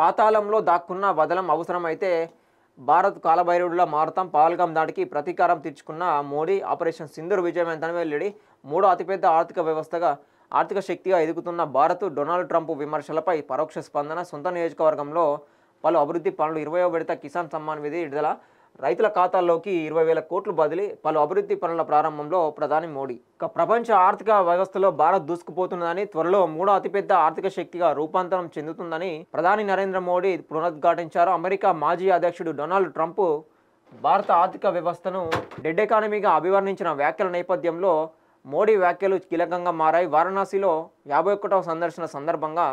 పాతాళంలో దాక్కున్న వదలం అవసరమైతే భారత్ కాలభైరవుడిలా మారుతాం. పహల్గాం దాడికి ప్రతీకారం తీర్చుకున్న మోడీ ఆపరేషన్ సింధూర్ విజయవంతం వెల్లడి. మూడో అతిపెద్ద ఆర్థిక శక్తిగా ఎదుగుతున్న భారత్ డొనాల్డ్ ట్రంప్ విమర్శలపై పరోక్ష స్పందన. సొంత నియోజకవర్గంలో పలు అభివృద్ధి పనులు. 20వ విడత కిసాన్ సమ్మాన్ నిధి విడుదల. రైతుల ఖాతాల్లోకి 20,000 కోట్లు బదిలీ. పలు అభివృద్ధి పనుల ప్రారంభంలో ప్రధాని మోడీ. ప్రపంచ ఆర్థిక వ్యవస్థలో భారత్ దూసుకుపోతుందని, త్వరలో మూడో అతిపెద్ద ఆర్థిక శక్తిగా రూపాంతరం చెందుతుందని ప్రధాని నరేంద్ర మోడీ పునరుద్ఘాటించారు. అమెరికా మాజీ అధ్యక్షుడు డొనాల్డ్ ట్రంప్ భారత ఆర్థిక వ్యవస్థను డెడ్ ఎకానమీగా అభివర్ణించిన వ్యాఖ్యల నేపథ్యంలో మోడీ వ్యాఖ్యలు కీలకంగా మారాయి. వారణాసిలో 51వ సందర్శన సందర్భంగా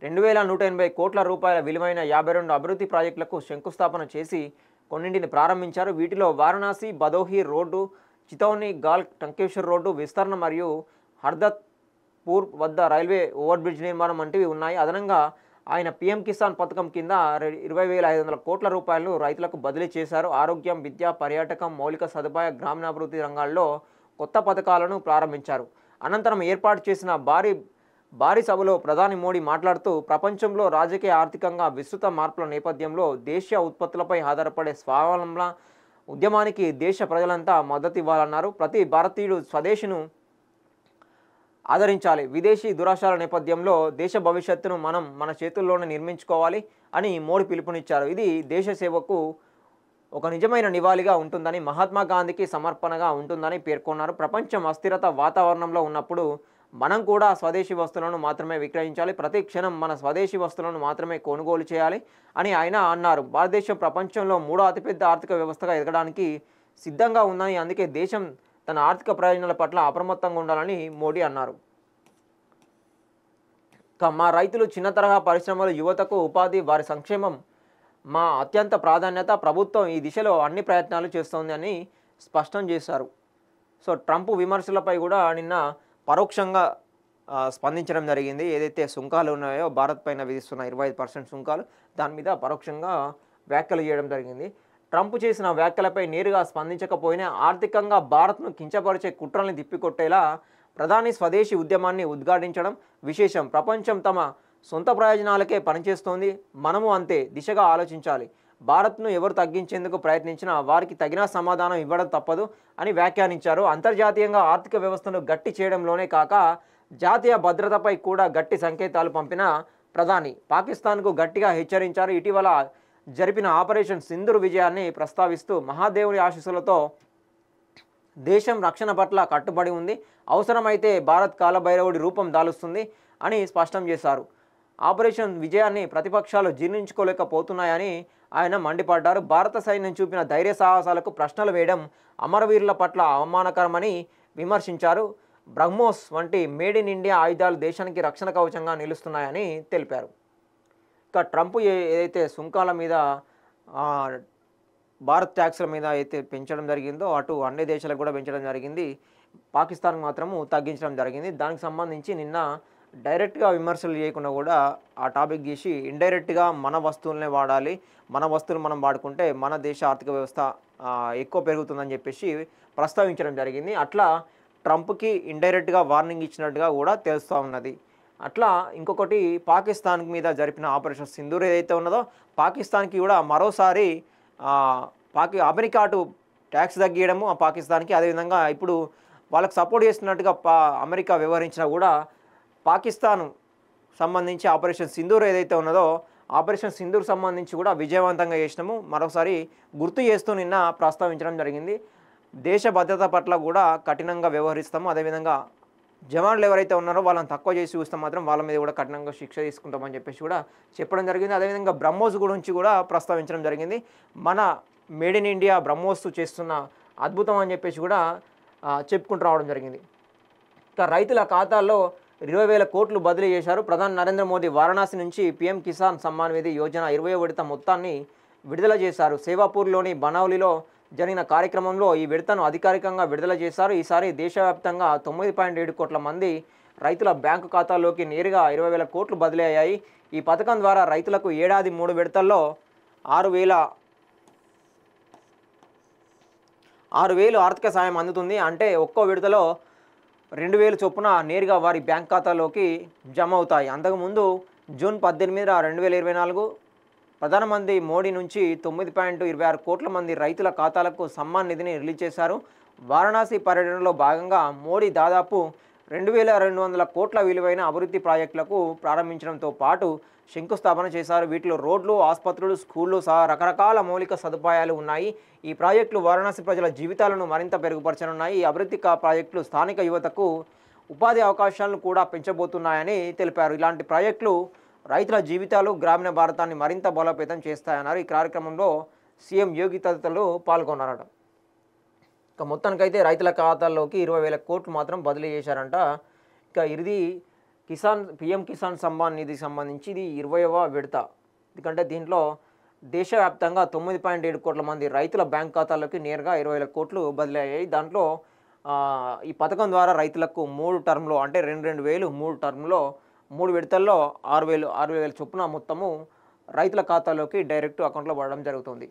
2,180 కోట్ల రూపాయల విలువైన 52 అభివృద్ధి ప్రాజెక్టులకు శంకుస్థాపన చేసి కొన్నింటిని ప్రారంభించారు. వీటిలో వారణాసి భదోహి రోడ్డు, చితౌని గాల్ టంకేశ్వర్ రోడ్డు విస్తరణ మరియు హర్దత్పూర్ వద్ద రైల్వే ఓవర్ బ్రిడ్జ్ నిర్మాణం వంటివి ఉన్నాయి. అదనంగా ఆయన పీఎం కిసాన్ పథకం కింద 20,500 కోట్ల రూపాయలను రైతులకు బదిలీ చేశారు. ఆరోగ్యం, విద్య, పర్యాటకం, మౌలిక సదుపాయ, గ్రామీణాభివృద్ధి రంగాల్లో కొత్త పథకాలను ప్రారంభించారు. అనంతరం ఏర్పాటు చేసిన భారీ సభలో ప్రధాని మోడీ మాట్లాడుతూ ప్రపంచంలో రాజకీయ ఆర్థికంగా విస్తృత మార్పుల నేపథ్యంలో దేశీయ ఉత్పత్తులపై ఆధారపడే స్వావలంబన ఉద్యమానికి దేశ ప్రజలంతా మద్దతు ఇవ్వాలన్నారు. ప్రతి భారతీయుడు స్వదేశీను ఆదరించాలి. విదేశీ దురాశాల నేపథ్యంలో దేశ భవిష్యత్తును మన చేతుల్లోనే నిర్మించుకోవాలి అని మోడీ పిలుపునిచ్చారు. ఇది దేశ సేవకు ఒక నిజమైన నివాళిగా ఉంటుందని, మహాత్మా గాంధీకి సమర్పణగా ఉంటుందని పేర్కొన్నారు. ప్రపంచం అస్థిరత వాతావరణంలో ఉన్నప్పుడు మనం కూడా స్వదేశీ వస్తువులను మాత్రమే విక్రయించాలి. ప్రతి క్షణం మన స్వదేశీ వస్తువులను మాత్రమే కొనుగోలు చేయాలి అని ఆయన అన్నారు. భారతదేశం ప్రపంచంలో మూడో అతిపెద్ద ఆర్థిక వ్యవస్థగా ఎదగడానికి సిద్ధంగా ఉందని, అందుకే దేశం తన ఆర్థిక ప్రయోజనాల పట్ల అప్రమత్తంగా ఉండాలని మోడీ అన్నారు. మా రైతులు, చిన్న తరహా పరిశ్రమలు, యువతకు ఉపాధి, వారి సంక్షేమం మా అత్యంత ప్రాధాన్యత. ప్రభుత్వం ఈ దిశలో అన్ని ప్రయత్నాలు చేస్తోంది అని స్పష్టం చేశారు. సో ట్రంప్ విమర్శలపై కూడా నిన్న పరోక్షంగా స్పందించడం జరిగింది. ఏదైతే సుంకాలు ఉన్నాయో భారత్ పైన విధిస్తున్న 25% సుంకాలు, దాని మీద పరోక్షంగా వ్యాఖ్యలు చేయడం జరిగింది. ట్రంప్ చేసిన వ్యాఖ్యలపై నేరుగా స్పందించకపోయినా ఆర్థికంగా భారత్ను కించపరిచే కుట్రల్ని తిప్పికొట్టేలా ప్రధాని స్వదేశీ ఉద్యమాన్ని ఉద్ఘాటించడం విశేషం. ప్రపంచం తమ సొంత ప్రయోజనాలకే పనిచేస్తోంది, మనము అంతే దిశగా ఆలోచించాలి. భారత్ను ఎవరు తగ్గించేందుకు ప్రయత్నించినా వారికి తగిన సమాధానం ఇవ్వడం తప్పదు అని వ్యాఖ్యానించారు. అంతర్జాతీయంగా ఆర్థిక వ్యవస్థను గట్టి చేయడంలోనే కాక జాతీయ భద్రతపై కూడా గట్టి సంకేతాలు పంపిన ప్రధాని పాకిస్తాన్కు గట్టిగా హెచ్చరించారు. ఇటీవల జరిపిన ఆపరేషన్ సింధూర్ విజయాన్ని ప్రస్తావిస్తూ మహాదేవుని ఆశీస్సులతో దేశం రక్షణ పట్ల కట్టుబడి ఉంది, అవసరమైతే భారత్ కాలభైరవుడి రూపం దాలుస్తుంది అని స్పష్టం చేశారు. ఆపరేషన్ విజయాన్ని ప్రతిపక్షాలు జీర్ణించుకోలేకపోతున్నాయని ఆయన మండిపడ్డారు. భారత సైన్యం చూపిన ధైర్య సాహసాలకు ప్రశ్నలు వేయడం అమరవీరుల పట్ల అవమానకరమని విమర్శించారు. బ్రహ్మోస్ వంటి మేడ్ ఇన్ ఇండియా ఆయుధాలు దేశానికి రక్షణ కవచంగా నిలుస్తున్నాయని తెలిపారు. ఇక ట్రంప్ ఏదైతే సుంకాల మీద, భారత్ ట్యాక్స్ల మీద అయితే పెంచడం జరిగిందో అటు అన్ని దేశాలకు కూడా పెంచడం జరిగింది, పాకిస్తాన్కి మాత్రము తగ్గించడం జరిగింది. దానికి సంబంధించి నిన్న డైరెక్ట్గా విమర్శలు చేయకుండా కూడా ఆ టాపిక్ తీసి ఇండైరెక్ట్గా మన వస్తువులనే వాడాలి, మన వస్తువులు మనం వాడుకుంటే మన దేశ ఆర్థిక వ్యవస్థ ఎక్కువ పెరుగుతుందని చెప్పేసి ప్రస్తావించడం జరిగింది. అట్లా ట్రంప్కి ఇండైరెక్ట్గా వార్నింగ్ ఇచ్చినట్టుగా కూడా తెలుస్తూ ఉన్నది. అట్లా ఇంకొకటి పాకిస్తాన్ మీద జరిపిన ఆపరేషన్ సింధూర్ ఏదైతే ఉన్నదో పాకిస్తాన్కి కూడా మరోసారి అమెరికా అటు ట్యాక్స్ తగ్గియడము ఆ పాకిస్తాన్కి, అదేవిధంగా ఇప్పుడు వాళ్ళకి సపోర్ట్ చేస్తున్నట్టుగా అమెరికా వ్యవహరించినా కూడా పాకిస్తాన్ సంబంధించి ఆపరేషన్ సింధూర్ ఏదైతే ఉన్నదో ఆపరేషన్ సింధూర్ సంబంధించి కూడా విజయవంతంగా చేసినాము మరోసారి గుర్తు చేస్తూ నిన్న ప్రస్తావించడం జరిగింది. దేశ భద్రత పట్ల కూడా కఠినంగా వ్యవహరిస్తాము, అదేవిధంగా జవాన్లు ఎవరైతే ఉన్నారో వాళ్ళని తక్కువ చేసి చూస్తే మాత్రం వాళ్ళ మీద కూడా కఠినంగా శిక్ష తీసుకుంటామని చెప్పేసి కూడా చెప్పడం జరిగింది. అదేవిధంగా బ్రహ్మోస్ గురించి కూడా ప్రస్తావించడం జరిగింది. మన మేడ్ ఇన్ ఇండియా బ్రహ్మోస్ చేస్తున్న అద్భుతం అని చెప్పేసి కూడా చెప్పుకుంటూ రావడం జరిగింది. ఇక రైతుల ఖాతాల్లో 20,000 కోట్లు బదిలీ చేశారు. ప్రధాని నరేంద్ర మోదీ వారణాసి నుంచి పీఎం కిసాన్ సమ్మాన్ నిధి యోజన 20వ విడత మొత్తాన్ని విడుదల చేశారు. సేవాపూర్లోని బనౌలిలో జరిగిన కార్యక్రమంలో ఈ విడతను అధికారికంగా విడుదల చేశారు. ఈసారి దేశవ్యాప్తంగా 9.7 కోట్ల మంది రైతుల బ్యాంకు ఖాతాల్లోకి నేరుగా 20,000 కోట్లు బదిలీ అయ్యాయి. ఈ పథకం ద్వారా రైతులకు ఏడాది 3 విడతల్లో 6,000 ఆర్థిక సాయం అందుతుంది. అంటే ఒక్కో విడతలో 2,000 చొప్పున నేరుగా వారి బ్యాంక్ ఖాతాలోకి జమ అవుతాయి. అంతకుముందు జూన్ 18 2024 ప్రధానమంత్రి మోడీ నుంచి 9.26 కోట్ల మంది రైతుల ఖాతాలకు సమ్మాన్ నిధిని రిలీజ్ చేశారు. వారణాసి పర్యటనలో భాగంగా మోడీ దాదాపు 2,200 కోట్ల విలువైన అభివృద్ధి ప్రాజెక్టులకు ప్రారంభించడంతో పాటు శంకుస్థాపన చేశారు. వీటిలో రోడ్లు, ఆసుపత్రులు, స్కూళ్లు సహా రకరకాల మౌలిక సదుపాయాలు ఉన్నాయి. ఈ ప్రాజెక్టులు వారణాసి ప్రజల జీవితాలను మరింత మెరుగుపరచనున్నాయి. ఈ అభివృద్ధి ప్రాజెక్టులు స్థానిక యువతకు ఉపాధి అవకాశాలను కూడా పెంచబోతున్నాయని తెలిపారు. ఇలాంటి ప్రాజెక్టులు రైతుల జీవితాలు, గ్రామీణ భారతాన్ని మరింత బలోపేతం చేస్తాయన్నారు. ఈ కార్యక్రమంలో సీఎం యోగి తదితరులు పాల్గొన్నారట. ఇక మొత్తానికైతే రైతుల ఖాతాల్లోకి 20,000 కోట్లు మాత్రం బదిలీ చేశారంట. ఇక ఇది పీఎం కిసాన్ సమ్మాన్ నిధికి సంబంధించి ఇది 20వ విడత. ఎందుకంటే దీంట్లో దేశవ్యాప్తంగా 9.7 కోట్ల మంది రైతుల బ్యాంక్ ఖాతాల్లోకి నేరుగా 20,000 కోట్లు బదిలీ అయ్యాయి. దాంట్లో ఈ పథకం ద్వారా రైతులకు 3 టర్మ్లో అంటే 2,200 3 టర్మ్లో 3 విడతల్లో 6,000 చొప్పున మొత్తము రైతుల ఖాతాలోకి డైరెక్ట్ అకౌంట్లో పడడం జరుగుతుంది.